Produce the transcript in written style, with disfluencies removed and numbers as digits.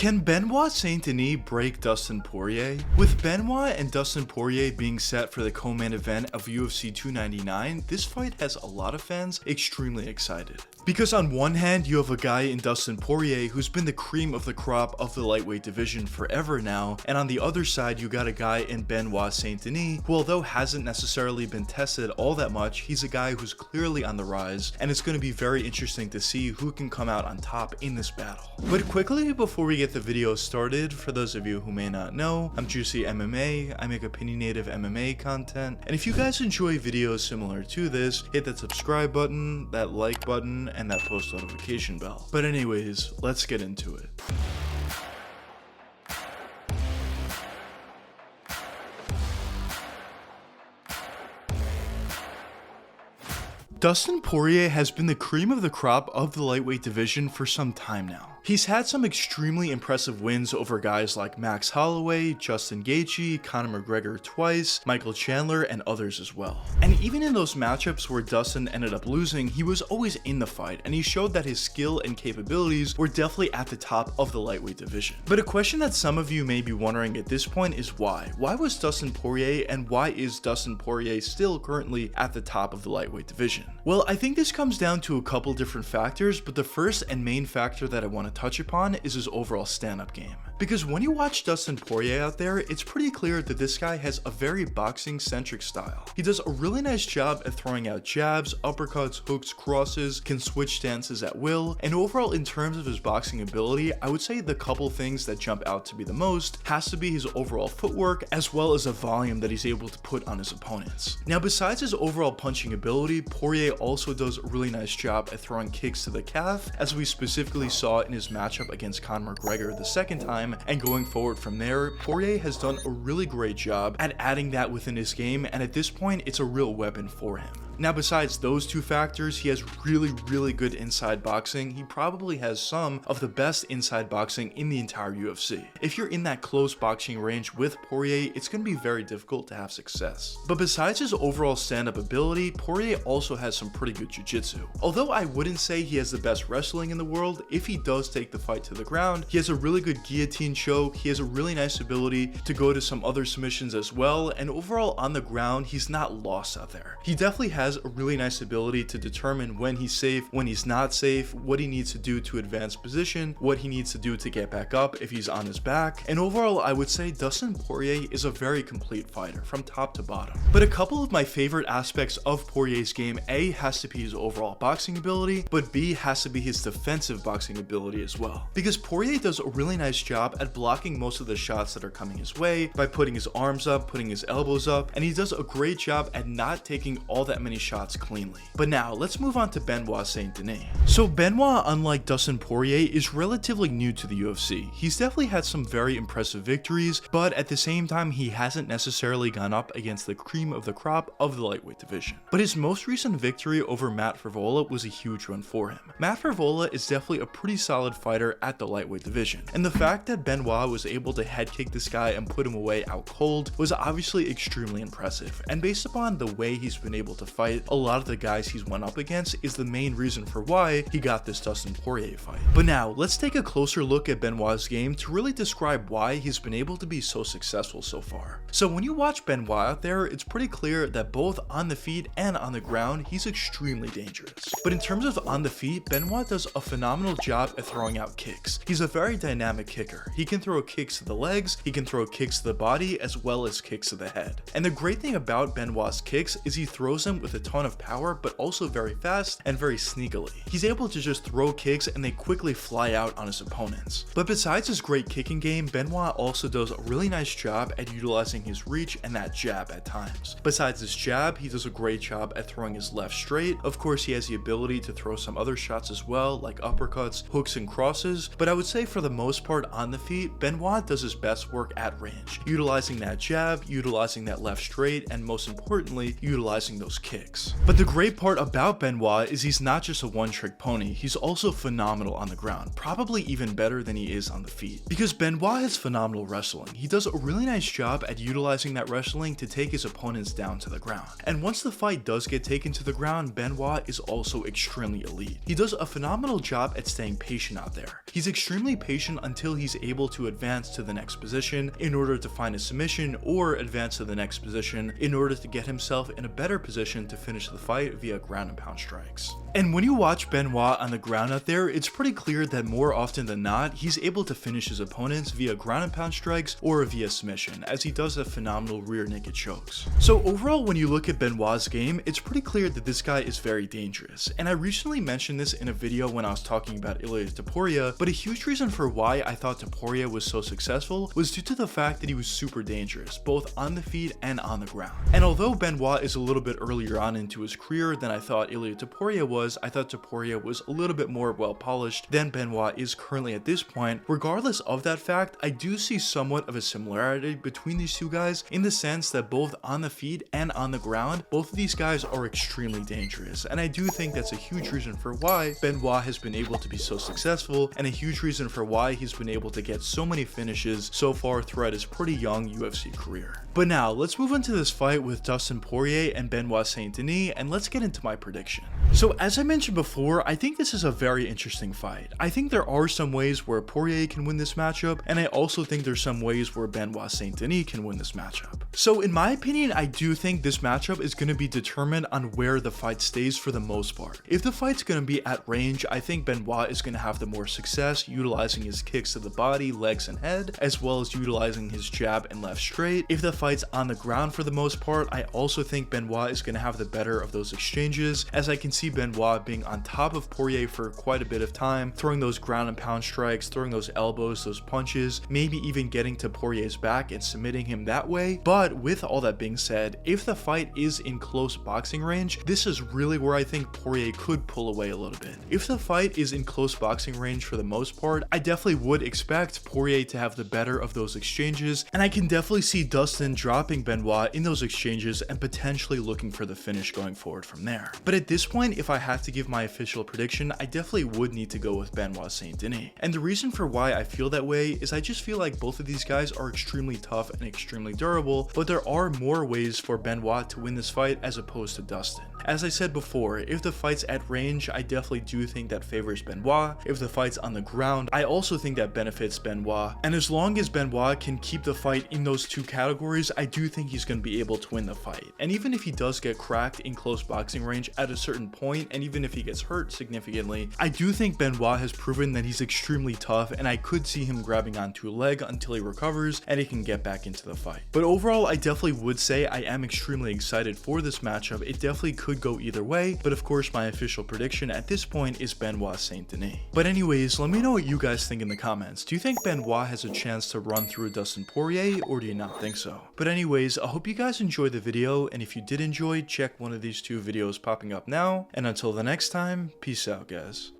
Can Benoit Saint Denis break Dustin Poirier? With Benoit and Dustin Poirier being set for the co-main event of UFC 299, this fight has a lot of fans extremely excited. Because on one hand, you have a guy in Dustin Poirier who's been the cream of the crop of the lightweight division forever now, and on the other side, you got a guy in Benoit Saint Denis who, although hasn't necessarily been tested all that much, he's a guy who's clearly on the rise, and it's going to be very interesting to see who can come out on top in this battle. But quickly, before we get the video started, for those of you who may not know, I'm Juicy MMA, I make opinionative MMA content, and if you guys enjoy videos similar to this, hit that subscribe button, that like button, and that post notification bell. But anyways, let's get into it. Dustin Poirier has been the cream of the crop of the lightweight division for some time now. He's had some extremely impressive wins over guys like Max Holloway, Justin Gaethje, Conor McGregor twice, Michael Chandler, and others as well. And even in those matchups where Dustin ended up losing, he was always in the fight, and he showed that his skill and capabilities were definitely at the top of the lightweight division. But a question that some of you may be wondering at this point is why? Why was Dustin Poirier, and why is Dustin Poirier still currently at the top of the lightweight division? Well, I think this comes down to a couple different factors, but the first and main factor that I want to touch upon is his overall stand-up game. Because when you watch Dustin Poirier out there, it's pretty clear that this guy has a very boxing-centric style. He does a really nice job at throwing out jabs, uppercuts, hooks, crosses, can switch stances at will, and overall in terms of his boxing ability, I would say the couple things that jump out to be the most has to be his overall footwork as well as the volume that he's able to put on his opponents. Now besides his overall punching ability, Poirier also does a really nice job at throwing kicks to the calf, as we specifically saw in his matchup against Conor McGregor the second time, and going forward from there, Poirier has done a really great job at adding that within his game, and at this point, it's a real weapon for him. Now besides those two factors, he has really good inside boxing. He probably has some of the best inside boxing in the entire UFC. If you're in that close boxing range with Poirier, it's going to be very difficult to have success. But besides his overall stand-up ability, Poirier also has some pretty good jiu-jitsu. Although I wouldn't say he has the best wrestling in the world, if he does take the fight to the ground, he has a really good guillotine choke, he has a really nice ability to go to some other submissions as well, and overall on the ground, he's not lost out there. He definitely has a really nice ability to determine when he's safe, when he's not safe, what he needs to do to advance position, what he needs to do to get back up if he's on his back, and overall I would say Dustin Poirier is a very complete fighter from top to bottom. But a couple of my favorite aspects of Poirier's game, A, has to be his overall boxing ability, but B, has to be his defensive boxing ability as well. Because Poirier does a really nice job at blocking most of the shots that are coming his way by putting his arms up, putting his elbows up, and he does a great job at not taking all that many shots cleanly. But now let's move on to Benoit Saint Denis. So Benoit, unlike Dustin Poirier, is relatively new to the UFC. He's definitely had some very impressive victories, but at the same time he hasn't necessarily gone up against the cream of the crop of the lightweight division. But his most recent victory over Matt Frevola was a huge one for him. Matt Frevola is definitely a pretty solid fighter at the lightweight division, and the fact that Benoit was able to head kick this guy and put him away out cold was obviously extremely impressive. And based upon the way he's been able to fight, a lot of the guys he's went up against is the main reason for why he got this Dustin Poirier fight. But now let's take a closer look at Benoit's game to really describe why he's been able to be so successful so far. So when you watch Benoit out there, it's pretty clear that both on the feet and on the ground, he's extremely dangerous. But in terms of on the feet, Benoit does a phenomenal job at throwing out kicks. He's a very dynamic kicker. He can throw kicks to the legs, he can throw kicks to the body, as well as kicks to the head. And the great thing about Benoit's kicks is he throws them with a ton of power, but also very fast and very sneakily. He's able to just throw kicks and they quickly fly out on his opponents. But besides his great kicking game, Benoit also does a really nice job at utilizing his reach and that jab at times. Besides his jab, he does a great job at throwing his left straight. Of course, he has the ability to throw some other shots as well, like uppercuts, hooks, and crosses, but I would say for the most part on the feet, Benoit does his best work at range, utilizing that jab, utilizing that left straight, and most importantly, utilizing those kicks. But the great part about Benoit is he's not just a one-trick pony, he's also phenomenal on the ground, probably even better than he is on the feet. Because Benoit has phenomenal wrestling. He does a really nice job at utilizing that wrestling to take his opponents down to the ground. And once the fight does get taken to the ground, Benoit is also extremely elite. He does a phenomenal job at staying patient out there. He's extremely patient until he's able to advance to the next position in order to find a submission, or advance to the next position in order to get himself in a better position to finish the fight via ground and pound strikes. And when you watch Benoit on the ground out there, it's pretty clear that more often than not, he's able to finish his opponents via ground and pound strikes or via submission, as he does have phenomenal rear naked chokes. So overall, when you look at Benoit's game, it's pretty clear that this guy is very dangerous. And I recently mentioned this in a video when I was talking about Ilia Topuria, but a huge reason for why I thought Topuria was so successful was due to the fact that he was super dangerous, both on the feet and on the ground. And although Benoit is a little bit earlier on into his career than I thought Ilia Topuria was, I thought Topuria was a little bit more well polished than Benoit is currently at this point. Regardless of that fact, I do see somewhat of a similarity between these two guys in the sense that both on the feet and on the ground, both of these guys are extremely dangerous. And I do think that's a huge reason for why Benoit has been able to be so successful, and a huge reason for why he's been able to get so many finishes so far throughout his pretty young UFC career. But now, let's move into this fight with Dustin Poirier and Benoit Saint Denis, and let's get into my prediction. So as I mentioned before, I think this is a very interesting fight. I think there are some ways where Poirier can win this matchup, and I also think there's some ways where Benoit Saint Denis can win this matchup. So in my opinion, I do think this matchup is going to be determined on where the fight stays for the most part. If the fight's going to be at range, I think Benoit is going to have the more success utilizing his kicks to the body, legs, and head, as well as utilizing his jab and left straight. If the fight's on the ground for the most part, I also think Benoit is going to have the better of those exchanges, as I can see Benoit being on top of Poirier for quite a bit of time, throwing those ground and pound strikes, throwing those elbows, those punches, maybe even getting to Poirier's back and submitting him that way. But with all that being said, if the fight is in close boxing range, this is really where I think Poirier could pull away a little bit. If the fight is in close boxing range for the most part, I definitely would expect Poirier to have the better of those exchanges, and I can definitely see Dustin dropping Benoit in those exchanges and potentially looking for the finish going forward from there. But at this point, if I had to give my official prediction, I definitely would need to go with Benoit Saint Denis. And the reason for why I feel that way is I just feel like both of these guys are extremely tough and extremely durable, but there are more ways for Benoit to win this fight as opposed to Dustin. As I said before, if the fight's at range, I definitely do think that favors Benoit. If the fight's on the ground, I also think that benefits Benoit. And as long as Benoit can keep the fight in those two categories, I do think he's going to be able to win the fight. And even if he does get cracked in close boxing range at a certain point, and even if he gets hurt significantly, I do think Benoit has proven that he's extremely tough, and I could see him grabbing onto a leg until he recovers and he can get back into the fight. But overall, I definitely would say I am extremely excited for this matchup. It definitely could go either way, but of course my official prediction at this point is Benoit Saint Denis. But anyways, let me know what you guys think in the comments. Do you think Benoit has a chance to run through Dustin Poirier, or do you not think so? But anyways, I hope you guys enjoyed the video, and if you did enjoy, check one of these two videos popping up now, and until the next time, peace out guys.